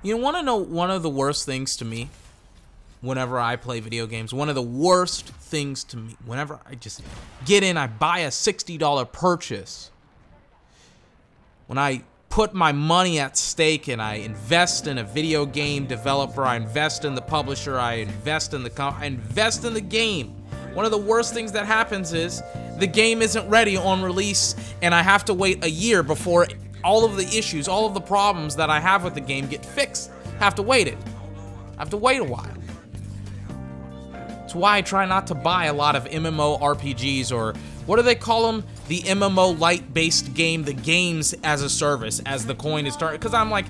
You want to know one of the worst things to me whenever I play video games? One of the worst things to me whenever I just get in, I buy a $60 purchase. When I put my money at stake and I invest in a video game developer, I invest in the publisher, I invest in the game. One of the worst things that happens is the game isn't ready on release and I have to wait a year before all of the issues, all of the problems that I have with the game get fixed. I have to wait a while. That's why I try not to buy a lot of MMO RPGs, or what do they call them? The MMO light-based game, the games as a service, as the coin is started. Because I'm like,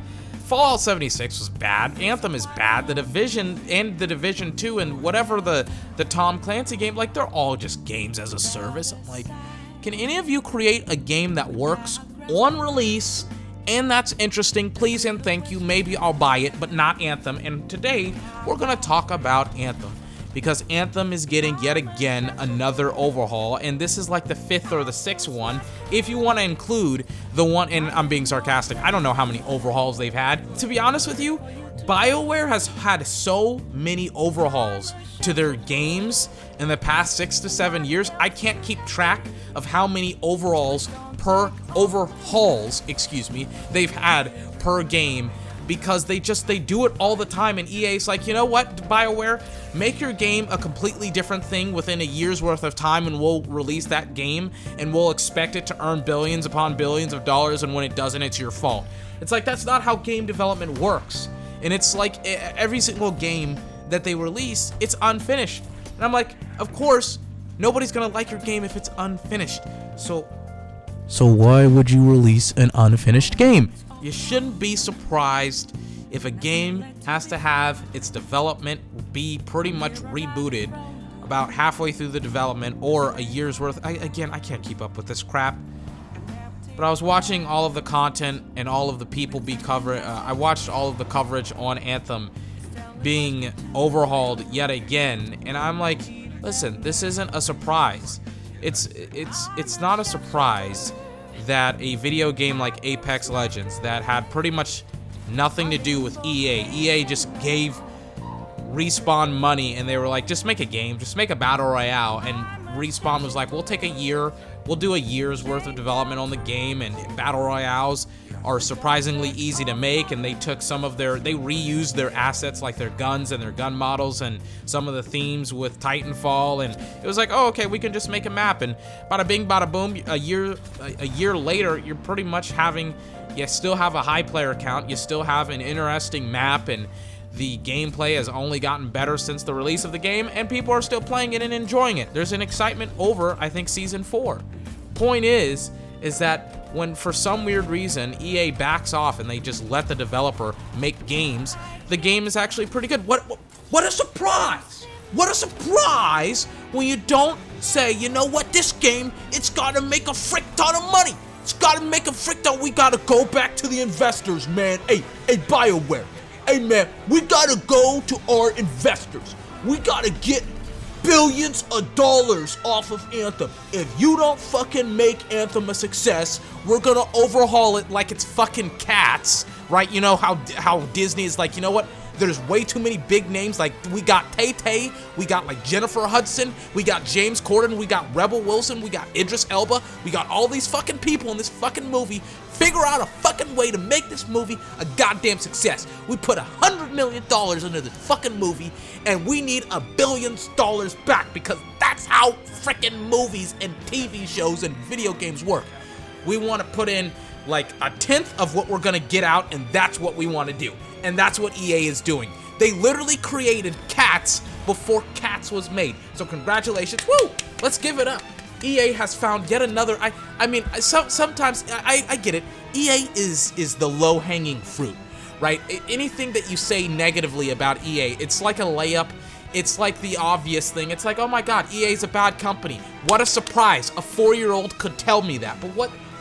Fallout 76 was bad, Anthem is bad, The Division and The Division 2 and whatever the Tom Clancy game, like they're all just games as a service. I'm like, can any of you create a game that works on release and that's interesting? Please and thank you. Maybe I'll buy it, but not Anthem. And today we're gonna talk about Anthem, because Anthem is getting yet again another overhaul, and this is like the 5th or the 6th one if you want to include the one, and I'm being sarcastic, I don't know how many overhauls they've had. To be honest with you, BioWare has had so many overhauls to their games in the past 6 to 7 years, I can't keep track of how many overhauls they've had per game, because they do it all the time, and EA's like, you know what, BioWare, make your game a completely different thing within a year's worth of time and we'll release that game and we'll expect it to earn billions upon billions of dollars, and when it doesn't, it's your fault. It's like, that's not how game development works. And it's like every single game that they release, it's unfinished. And I'm like, of course, nobody's gonna like your game if it's unfinished. So why would you release an unfinished game? You shouldn't be surprised if a game has to have its development be pretty much rebooted about halfway through the development or a year's worth. I can't keep up with this crap. But I was watching all of the content and all of the people I watched all of the coverage on Anthem being overhauled yet again, and I'm like, listen, this isn't a surprise. It's not a surprise that a video game like Apex Legends that had pretty much nothing to do with EA just gave Respawn money and they were like, just make a game, just make a battle royale, and Respawn was like, we'll take a year, we'll do a year's worth of development on the game, and battle royales are surprisingly easy to make, and they took they reused their assets like their guns and their gun models and some of the themes with Titanfall, and it was like, oh, okay, we can just make a map, and bada bing, bada boom, a year later, you're pretty much you still have a high player count, you still have an interesting map, and the gameplay has only gotten better since the release of the game, and people are still playing it and enjoying it. There's an excitement over, I think, Season 4. Point is that when, for some weird reason, EA backs off and they just let the developer make games, the game is actually pretty good. What a surprise! What a surprise when you don't say, you know what, this game, it's gotta make a frick ton of money. It's gotta make a frick ton. We gotta go back to the investors, man. Hey, BioWare. Hey, man, we gotta go to our investors. We gotta get billions of dollars off of Anthem. If you don't fucking make Anthem a success, we're gonna overhaul it like it's fucking Cats, right? You know how Disney is like, you know what? There's way too many big names. Like, we got Tay-Tay, we got like Jennifer Hudson, we got James Corden, we got Rebel Wilson, we got Idris Elba, we got all these fucking people in this fucking movie. Figure out a fucking way to make this movie a goddamn success. We put $100 million into this fucking movie, and we need $1 billion back, because that's how freaking movies and TV shows and video games work. We want to put in like 1/10 of what we're gonna get out, and that's what we want to do. And that's what EA is doing. They literally created Cats before Cats was made. So congratulations, woo! Let's give it up. EA has found yet another. I mean, sometimes I get it. EA is the low-hanging fruit, right? Anything that you say negatively about EA, it's like a layup. It's like the obvious thing. It's like, oh my God, EA's a bad company. What a surprise! A 4-year-old could tell me that. But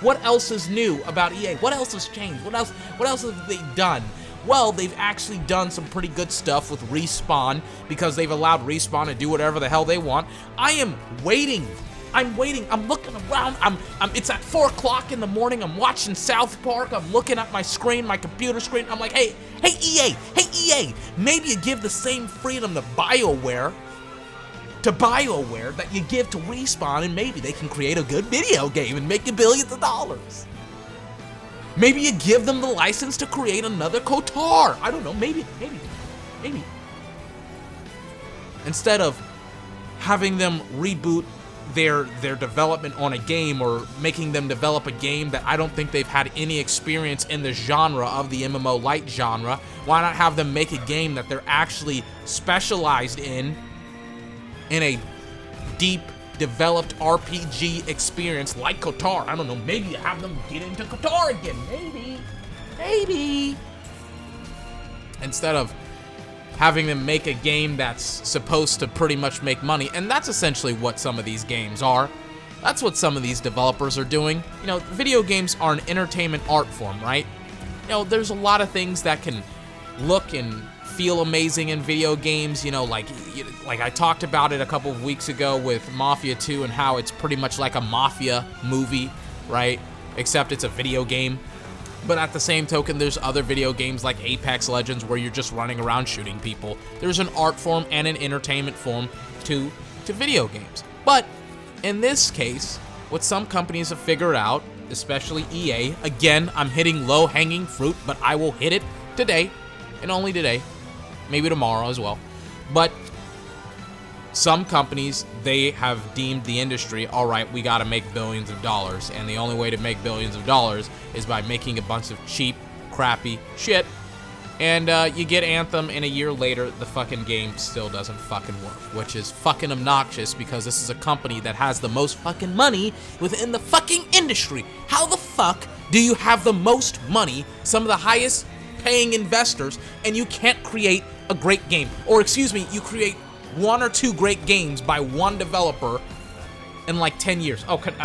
what else is new about EA? What else has changed? What else have they done? Well, they've actually done some pretty good stuff with Respawn, because they've allowed Respawn to do whatever the hell they want. I am waiting I'm waiting. I'm looking around. It's at 4 o'clock in the morning. I'm watching South Park. I'm looking at my screen, my computer screen. I'm like, hey EA, maybe you give the same freedom to BioWare that you give to Respawn, and maybe they can create a good video game and make you billions of dollars. Maybe you give them the license to create another KOTOR. I don't know, maybe. Instead of having them reboot their development on a game, or making them develop a game that I don't think they've had any experience in the genre of the MMO light genre, why not have them make a game that they're actually specialized in a deep developed RPG experience like KOTOR? I don't know, maybe you have them get into KOTOR again, maybe. Instead of having them make a game that's supposed to pretty much make money, and that's essentially what some of these games are. That's what some of these developers are doing. You know, video games are an entertainment art form, right? You know, there's a lot of things that can look and feel amazing in video games, you know, like I talked about it a couple of weeks ago with Mafia 2 and how it's pretty much like a Mafia movie, right? Except it's a video game. But at the same token, there's other video games like Apex Legends where you're just running around shooting people. There's an art form and an entertainment form to video games. But in this case, what some companies have figured out, especially EA, again, I'm hitting low-hanging fruit, but I will hit it today, and only today, maybe tomorrow as well. But some companies, they have deemed the industry, all right, we got to make billions of dollars, and the only way to make billions of dollars is by making a bunch of cheap, crappy shit, and you get Anthem, and a year later, the fucking game still doesn't fucking work, which is fucking obnoxious, because this is a company that has the most fucking money within the fucking industry. How the fuck do you have the most money, some of the highest paying investors, and you can't create a great game? Or excuse me, you create 1 or 2 great games by one developer in like 10 years. Oh, give it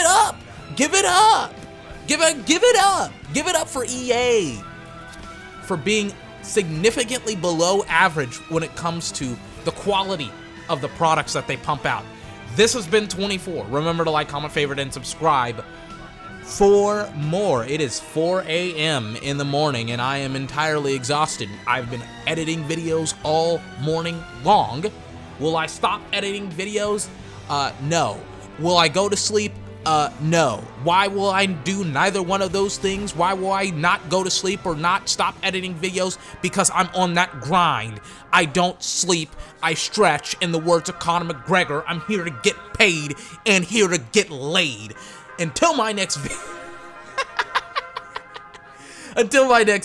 up! Give it up! Give it up for EA for being significantly below average when it comes to the quality of the products that they pump out. This has been 24. Remember to like, comment, favorite, and subscribe for more. It is 4 a.m. in the morning, and I am entirely exhausted. I've been editing videos all morning long. Will I stop editing videos? No. Will I go to sleep? No. Why will I do neither one of those things? Why will I not go to sleep or not stop editing videos? Because I'm on that grind. I don't sleep, I stretch. In the words of Conor McGregor, I'm here to get paid and here to get laid. Until my next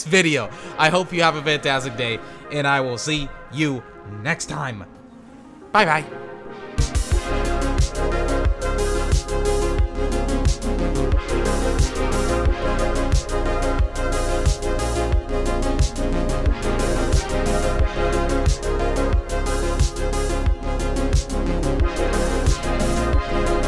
video, I hope you have a fantastic day, and I will see you next time. Bye-bye.